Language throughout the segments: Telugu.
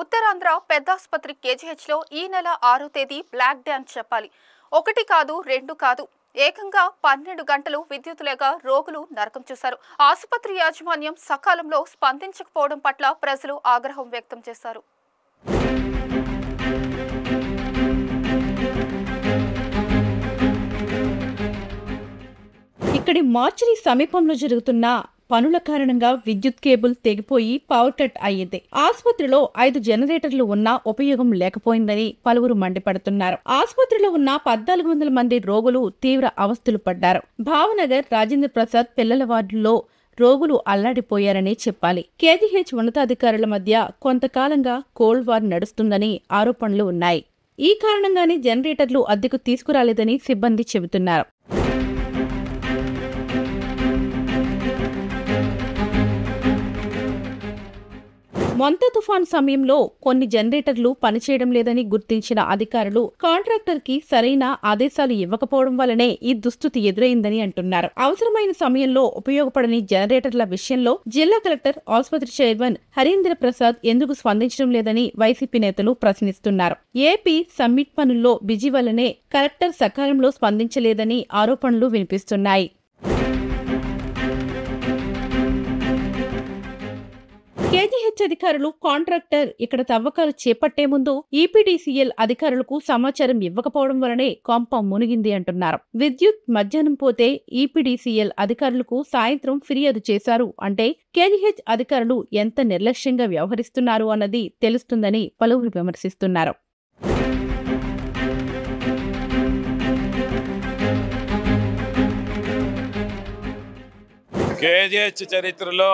ఉత్తరాంధ్ర పెద్దాసుపత్రి కేజీహెచ్లో ఈ నెల 6వ తేదీ బ్లాక్ డే అని చెప్పాలి. 1 కాదు 2 కాదు ఏకంగా 12 గంటలు విద్యుత్ లేక రోగులు నరకం చూశారు. ఆసుపత్రి యాజమాన్యం సకాలంలో స్పందించకపోవడం పట్ల ప్రజలు ఆగ్రహం వ్యక్తం చేశారు. ఇక్కడి మార్చిరి సమీపంలో జరుగుతున్న పనుల కారణంగా విద్యుత్ కేబుల్ తెగిపోయి పవర్ కట్ అయ్యింది. ఆసుపత్రిలో 5 జనరేటర్లు ఉన్నా ఉపయోగం లేకపోయిందని పలువురు మండిపడుతున్నారు. ఆసుపత్రిలో ఉన్న 1400 మంది రోగులు తీవ్ర అవస్థలు పడ్డారు. భావనగర్, రాజేంద్ర ప్రసాద్ పిల్లల వార్డుల్లో రోగులు అల్లాడిపోయారని చెప్పాలి. కేజీహెచ్ ఉన్నతాధికారుల మధ్య కొంతకాలంగా కోల్డ్ వార్ నడుస్తుందని ఆరోపణలు ఉన్నాయి. ఈ కారణంగానే జనరేటర్లు అద్దెకు తీసుకురాలేదని సిబ్బంది చెబుతున్నారు. మొంతా తుఫాన్ సమయంలో కొన్ని జనరేటర్లు పనిచేయడం లేదని గుర్తించిన అధికారులు కాంట్రాక్టర్ కి సరైన ఆదేశాలు ఇవ్వకపోవడం వల్లనే ఈ దుస్థితి ఎదురైందని అంటున్నారు. అవసరమైన సమయంలో ఉపయోగపడని జనరేటర్ల విషయంలో జిల్లా కలెక్టర్, ఆసుపత్రి చైర్మన్ హరీంద్ర ప్రసాద్ ఎందుకు స్పందించడం లేదని వైసీపీ నేతలు ప్రశ్నిస్తున్నారు. ఏపీ సమ్మిట్ పనుల్లో బిజీ వల్లనే కలెక్టర్ సకాలంలో స్పందించలేదని ఆరోపణలు వినిపిస్తున్నాయి. కేజీహెచ్ అధికారులు కాంట్రాక్టర్ ఇక్కడ తవ్వకాలు చేపట్టే ముందు ఈపీడీసీఎల్ అధికారులకు సమాచారం ఇవ్వకపోవడం వలనే కొంప మునిగింది అంటున్నారు. విద్యుత్ మధ్యాహ్నం పోతే ఈపీడీసీఎల్ అధికారులకు సాయంత్రం ఫిర్యాదు చేశారు అంటే కేజీహెచ్ అధికారులు ఎంత నిర్లక్ష్యంగా వ్యవహరిస్తున్నారు అన్నది తెలుస్తుందని పలువురు విమర్శిస్తున్నారు. కేజీహెచ్ చరిత్రలో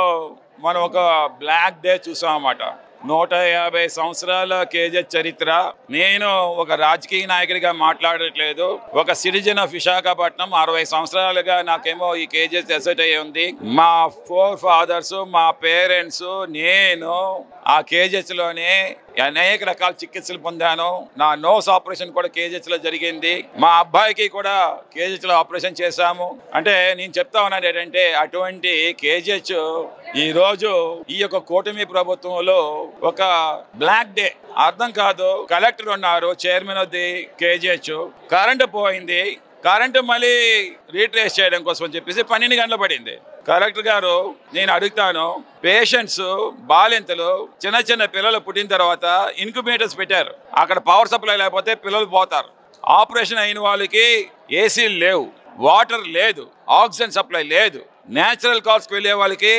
మనం ఒక బ్లాక్ డే చూసాం అన్నమాట. 150 సంవత్సరాల కేజీహెచ్ చరిత్ర. నేను ఒక రాజకీయ నాయకుడిగా మాట్లాడట్లేదు, ఒక సిటిజన్ ఆఫ్ విశాఖపట్నం. 60 సంవత్సరాలుగా నాకేమో ఈ కేజీహెచ్ ఎసెట్ అయ్యి ఉంది. మా 4 ఫాదర్స్, మా పేరెంట్స్, నేను ఆ కేజీహెచ్ లోనే అనేక రకాల చికిత్సలు పొందాను. నా నోస్ ఆపరేషన్ కూడా కేజీహెచ్ లో జరిగింది. మా అబ్బాయికి కూడా కేజీహెచ్ లో ఆపరేషన్ చేశాము. అంటే నేను చెప్తా ఉన్నాను ఏంటంటే, అటువంటి కేజీహెచ్ ఈ రోజు ఈ యొక్క కూటమి ప్రభుత్వంలో ఒక బ్లాక్ డే అర్థం కాదు. కలెక్టర్ ఉన్నారు, chairman of the KGH. Current పోయింది, కరెంటు మళ్ళీ రీట్రేస్ చేయడం కోసం అని చెప్పేసి 12 గంటలు పడింది. కలెక్టర్ గారు, నేను అడుగుతాను, పేషెంట్స్, బాలింతలు, చిన్న చిన్న పిల్లలు పుట్టిన తర్వాత ఇన్క్యుబేటర్స్ పెట్టారు. అక్కడ పవర్ సప్లై లేకపోతే పిల్లలు పోతారు. ఆపరేషన్ అయిన వాళ్ళకి ఏసీలు లేవు, వాటర్ లేదు, ఆక్సిజన్ సప్లై లేదు. నేచురల్ కాల్స్కి వెళ్ళే వాళ్ళకి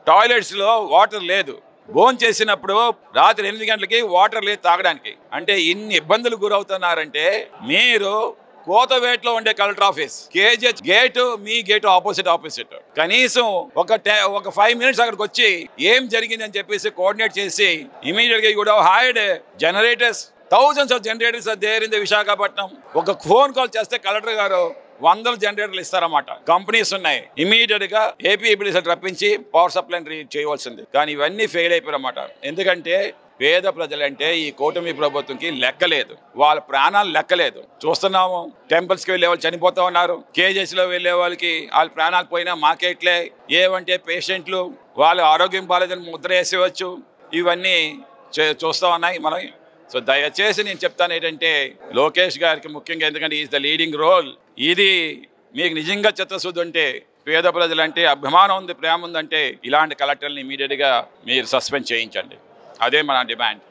టాయిలెట్స్లో వాటర్ లేదు. భోజనం చేసినప్పుడు రాత్రి 8 గంటలకి వాటర్ లేదు తాగడానికి. అంటే ఇన్ని ఇబ్బందులు గురవుతున్నారంటే, మీరు కోతవేట్లో ఉండే కలెక్టర్ ఆఫీస్, కేజీహెచ్ గేటు, మీ గేటు ఆపోజిట్. కనీసం ఒక 5 మినిట్స్ అక్కడికి వచ్చి ఏం జరిగింది అని చెప్పేసి కోఆర్డినేట్ చేసి ఇమీడియట్ గా కూడా hired generators, thousands of generators there in the Visakhapatnam. ఒక ఫోన్ కాల్ చేస్తే కలెక్టర్ గారు 100 జనరేటర్లు ఇస్తారన్నమాట. కంపెనీస్ ఉన్నాయి, ఇమీడియట్ గా ఏపీఈపీడీసీ రప్పించి పవర్ సప్లై చేయవలసింది. కానీ ఇవన్నీ ఫెయిల్ అయిపోయారన్నమాట. ఎందుకంటే పేద ప్రజలంటే ఈ కూటమి ప్రభుత్వంకి లెక్కలేదు, వాళ్ళ ప్రాణాలు లెక్కలేదు. చూస్తున్నాము, టెంపుల్స్కి వెళ్ళే వాళ్ళు చనిపోతూ ఉన్నారు. కేజీహెచ్లో వెళ్ళే వాళ్ళకి వాళ్ళ ప్రాణాలు పోయినా మాకేట్లే. ఏమంటే పేషెంట్లు వాళ్ళ ఆరోగ్యం బాలేదని ముద్ర వేసేవచ్చు. ఇవన్నీ చూస్తూ ఉన్నాయి మనం. సో దయచేసి నేను చెప్తాను ఏంటంటే, లోకేష్ గారికి ముఖ్యంగా, ఎందుకంటే ఈజ్ ద లీడింగ్ రోల్. ఇది మీకు నిజంగా చిత్తశుద్ధి ఉంటే, పేద ప్రజలంటే అభిమానం ఉంది, ప్రేమ ఉందంటే ఇలాంటి కలెక్టర్ని ఇమీడియట్గా మీరు సస్పెండ్ చేయించండి. అదే మన డిమాండ్.